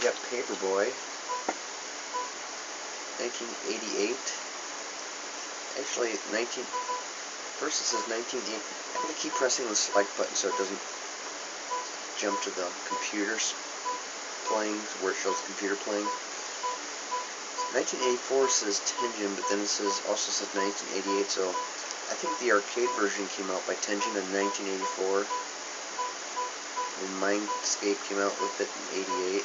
got Paperboy, 1988. Actually, first it says 1980. I'm going to keep pressing the select button so it doesn't jump to the computers playing, where it shows the computer playing. 1984 says Tengen, but then it also says 1988, so I think the arcade version came out by Tengen in 1984, and Mindscape came out with it in 88.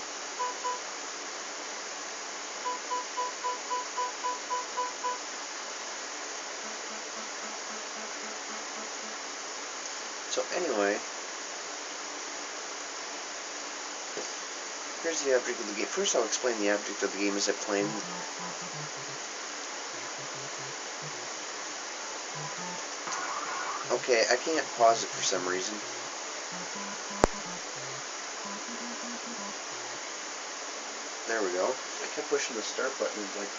So anyway, here's the object of the game. First I'll explain the object of the game as I play. Okay, I can't pause it for some reason. There we go. I kept pushing the start button and like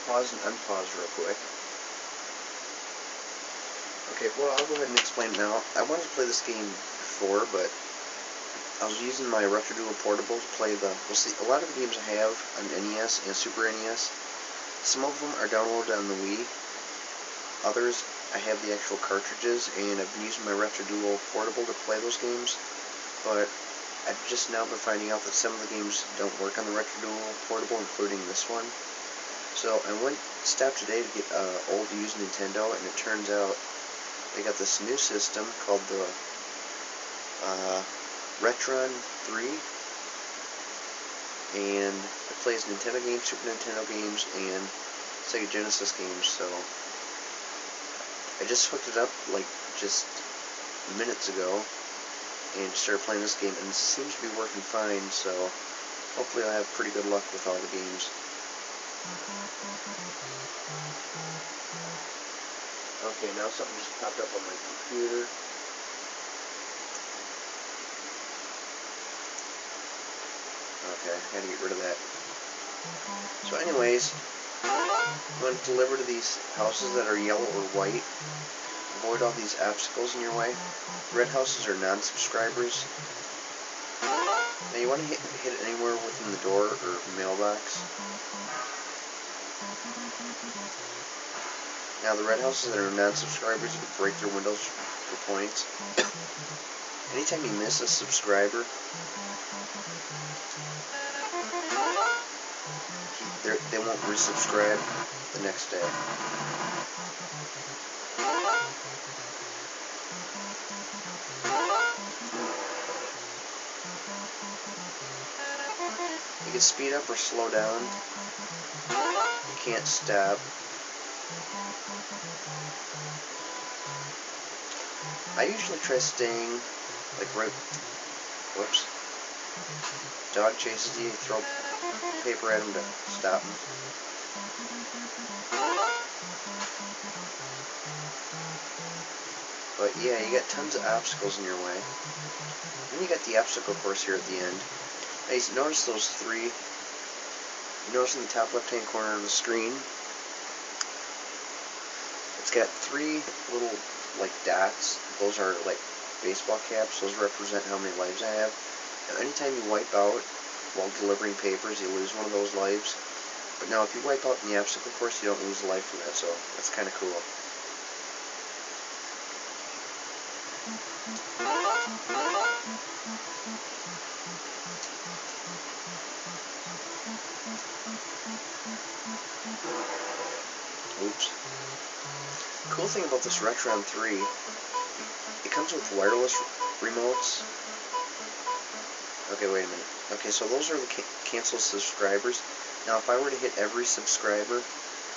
pause and unpause real quick. Okay, well I'll go ahead and explain it now. I wanted to play this game before, but I was using my Retro Duo Portable to play we'll see, a lot of the games I have on NES and Super NES, some of them are downloaded on the Wii. Others, I have the actual cartridges, and I've been using my Retro Duo Portable to play those games, but I've just now been finding out that some of the games don't work on the Retro Duo Portable, including this one. So I stopped today to get old used Nintendo, and it turns out they got this new system called the Retron 3, and it plays Nintendo games, Super Nintendo games, and Sega Genesis games. So I just hooked it up like just minutes ago and started playing this game, and it seems to be working fine, so hopefully I'll have pretty good luck with all the games. Okay, now something just popped up on my computer. Okay, I gotta get rid of that. So anyways, you want to deliver to these houses that are yellow or white. Avoid all these obstacles in your way. Red houses are non-subscribers. Now you want to hit it anywhere within the door or mailbox. Now the red houses that are non-subscribers, you can break their windows for points. Anytime you miss a subscriber, they won't resubscribe the next day. You can speed up or slow down. You can't stop. I usually try staying like right. Whoops. Dog chases you, throw paper at him to stop him. But yeah, you got tons of obstacles in your way. Then you got the obstacle course here at the end. Now you notice those three. You notice in the top left-hand corner of the screen, it's got three little like dots. Those are like baseball caps. Those represent how many lives I have. Now, anytime you wipe out while delivering papers, you lose one of those lives. But now if you wipe out in the obstacle course, you don't lose a life for that, so that's kind of cool. Oops. The cool thing about this Retron 3, it comes with wireless remotes. Okay, wait a minute. Okay, so those are the cancel subscribers. Now, if I were to hit every subscriber,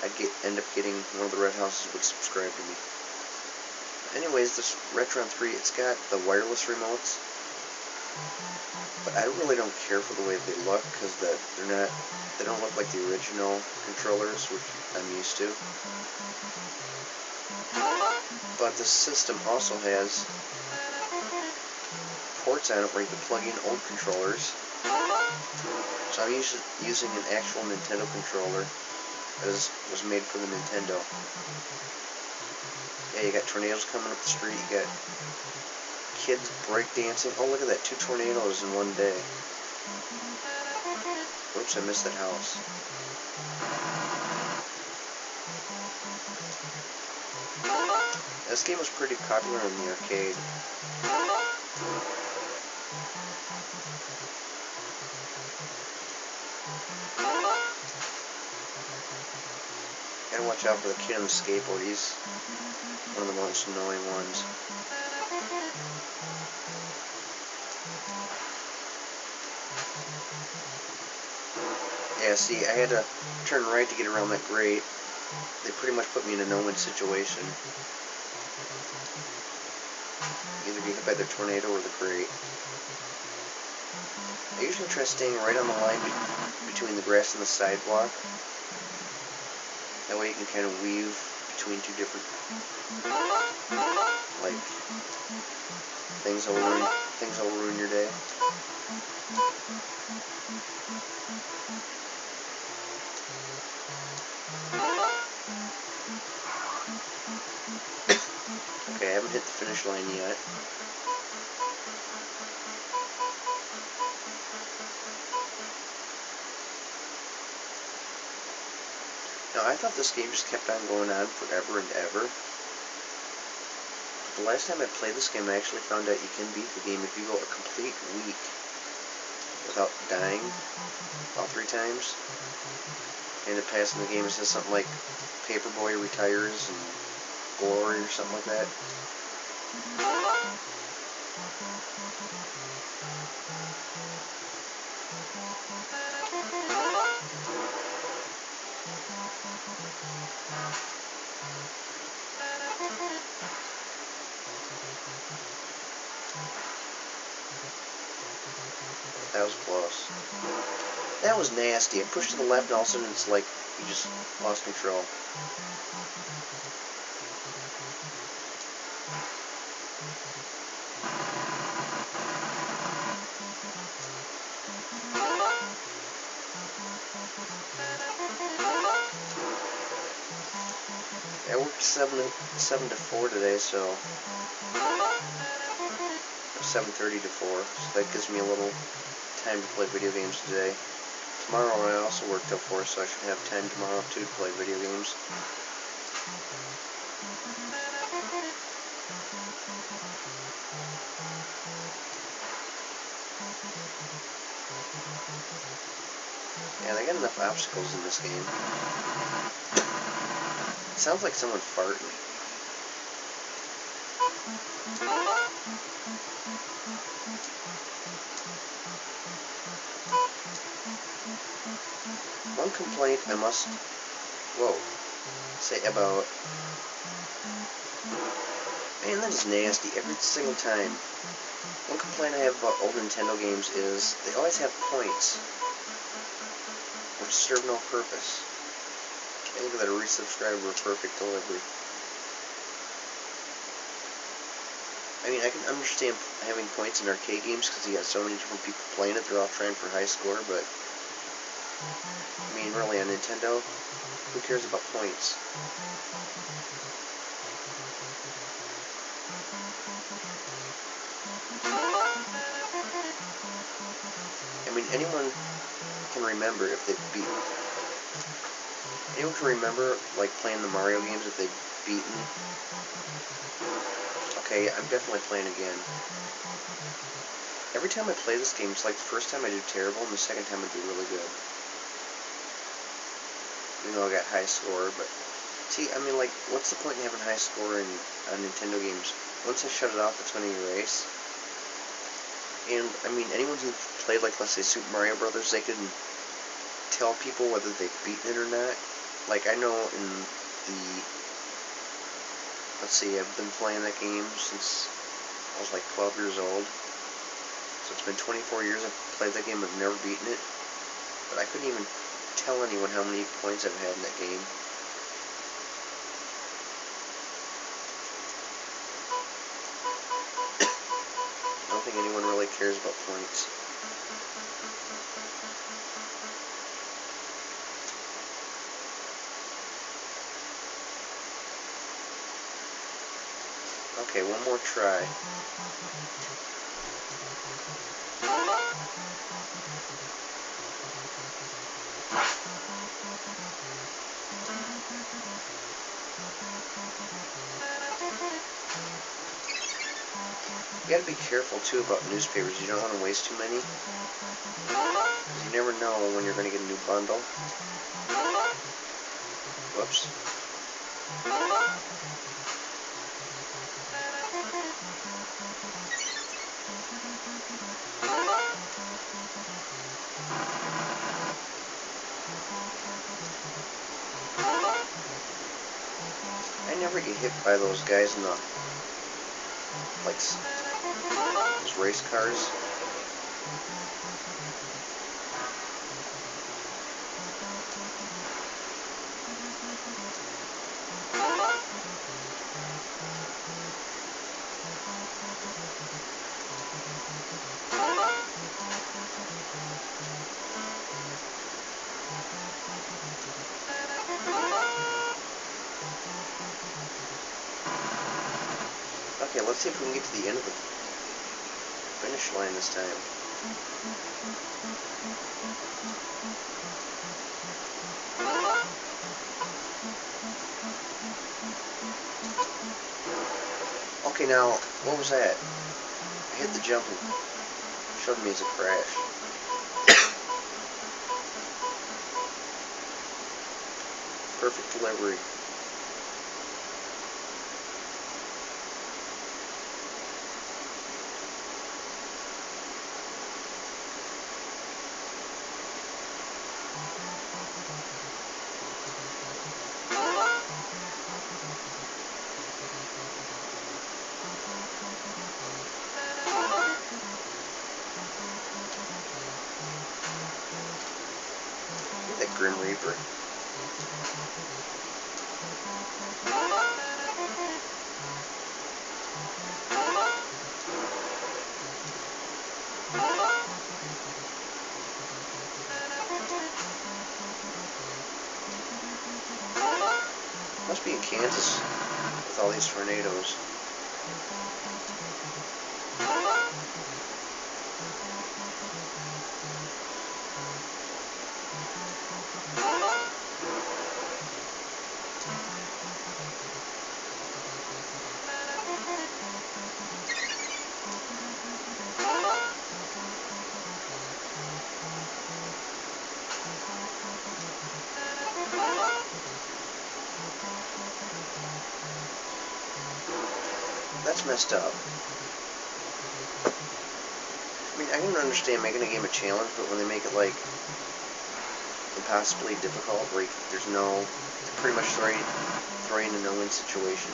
I'd end up getting one of the red houses would subscribe to me. Anyways, this Retron 3, it's got the wireless remotes, but I really don't care for the way they look because they don't look like the original controllers, which I'm used to. But the system also has ports on it where you can plug in old controllers. So I'm using an actual Nintendo controller that was made for the Nintendo. Yeah, you got tornadoes coming up the street, you got kids breakdancing. Oh, look at that, 2 tornadoes in one day. Oops, I missed that house. This game was pretty popular in the arcade. Gotta watch out for the kid on the skateboard. He's one of the most annoying ones. Yeah, see, I had to turn right to get around that grate. They pretty much put me in a no-win situation. Either get hit by the tornado or the grate. I usually try staying right on the line between the grass and the sidewalk. That way you can kind of weave between two different, like, things that will ruin your day. Okay, I haven't hit the finish line yet. Now, I thought this game just kept on going on forever and ever. But the last time I played this game, I actually found out you can beat the game if you go a complete week without dying all 3 times. You end up passing the game. It says something like Paperboy retires and glory or something like that. That was close. That was nasty. I pushed to the left and all of a sudden it's like you just lost control. I worked 7 to 4 today, so 7:30 to 4, so that gives me a little time to play video games today. Tomorrow I also work till 4, so I should have time tomorrow too to play video games. Yeah, they got enough obstacles in this game. It sounds like someone farting. One complaint I must, say about, man, that is nasty every single time. One complaint I have about old Nintendo games is they always have points, which serve no purpose. Hey, look at that, a resubscriber, perfect delivery. I mean, I can understand having points in arcade games because you got so many different people playing it, they're all trying for high score, but I mean, really, on Nintendo, who cares about points? I mean, anyone can remember if they've beaten. Anyone can remember, like, playing the Mario games if they've beaten. Okay, I'm definitely playing again. Every time I play this game, it's like the first time I do terrible, and the second time I do really good. You know, I got high score, but see, I mean, like, what's the point in having high score in Nintendo games? Once I shut it off, it's going to erase. And, I mean, anyone who played, like, let's say, Super Mario Brothers, they can tell people whether they've beaten it or not. Like, I know in the, let's see, I've been playing that game since I was, like, 12 years old. So it's been 24 years I've played that game, I've never beaten it. But I couldn't even tell anyone how many points I've had in that game. I don't think anyone really cares about points. Okay, one more try. You gotta be careful too about newspapers. You don't want to waste too many, because you never know when you're gonna get a new bundle. Whoops. I never get hit by those guys in the, like, those race cars. Okay, let's see if we can get to the end of the finish line this time. Okay, now, what was that? I hit the jump and showed me as a crash. Perfect delivery. Look at that Grim Reaper. Must be in Kansas with all these tornadoes. That's messed up. I mean, I can understand making a game a challenge, but when they make it, like, impossibly difficult, where there's no, pretty much throwing in a no-win situation.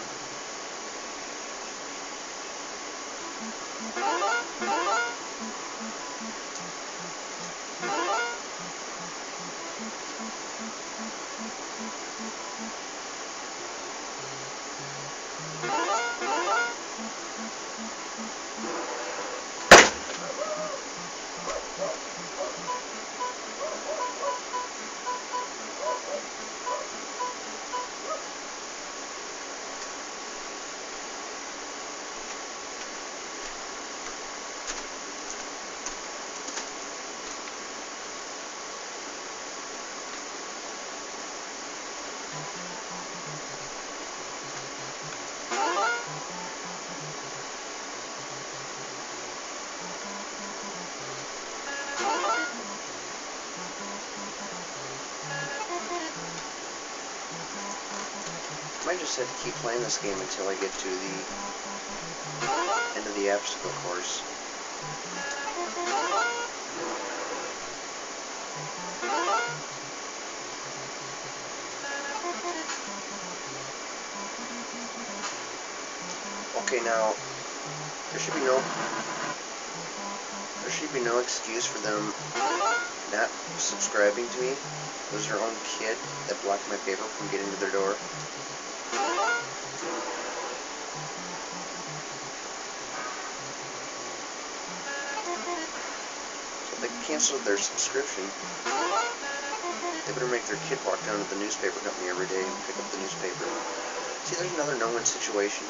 I might just have to keep playing this game until I get to the end of the obstacle course. Okay, now there should be no excuse for them not subscribing to me. It was their own kid that blocked my paper from getting to their door. So if they canceled their subscription, they better make their kid walk down to the newspaper company every day and pick up the newspaper. See, there's another no-win situation.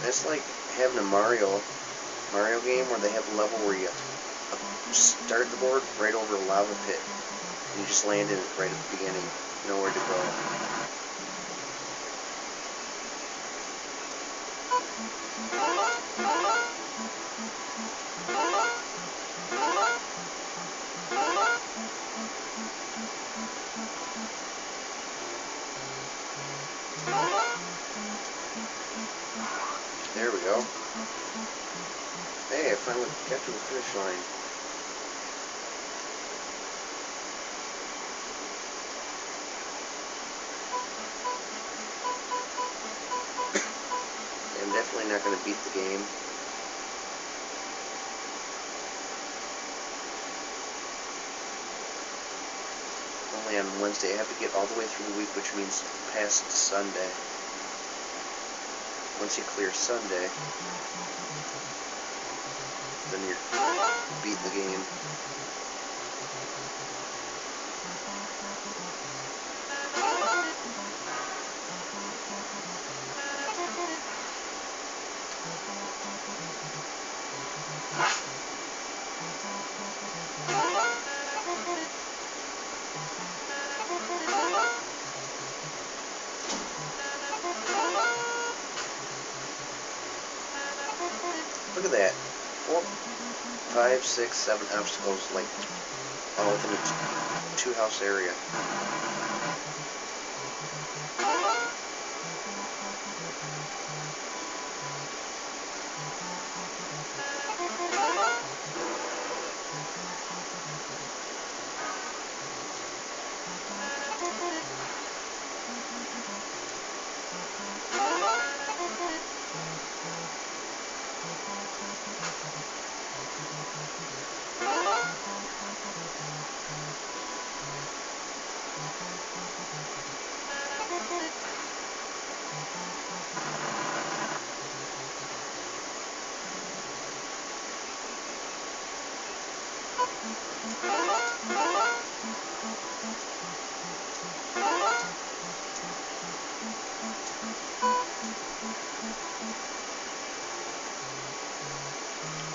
It's like having a Mario game where they have a level where you start the board right over a lava pit and you just land in it right at the beginning. nowhere to go. There we go. Hey, I finally got to the finish line. I'm definitely not going to beat the game. Only on Wednesday. I have to get all the way through the week, which means past Sunday. Once you clear Sunday, then you're beating the game. Look at that. 4, 5, 6, 7 obstacles, like, all within a 2-house area.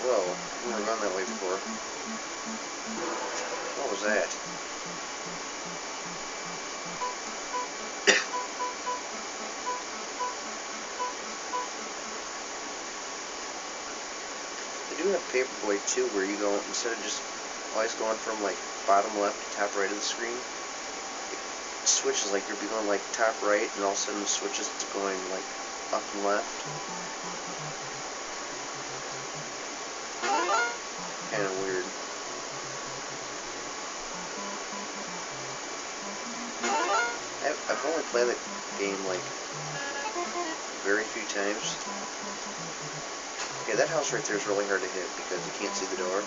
Whoa, I've never gone that way before. What was that? They do have Paperboy too, where you go, instead of just always going from like bottom left to top right of the screen, it switches, like you'll be going like top right, and all of a sudden it switches to going like up and left. Kind of weird. I've only played the game like very few times. Okay, that house right there is really hard to hit because you can't see the door.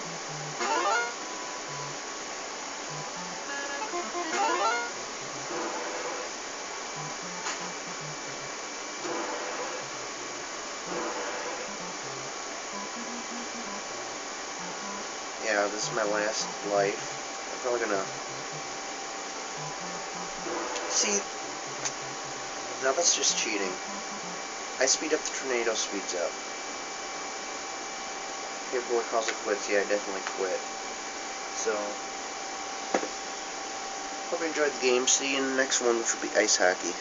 Yeah, this is my last life. I'm probably gonna... See, now that's just cheating. I speed up, the tornado speeds up. Paperboy calls it quits. Yeah, I definitely quit. So, hope you enjoyed the game. See you in the next one, which will be ice hockey.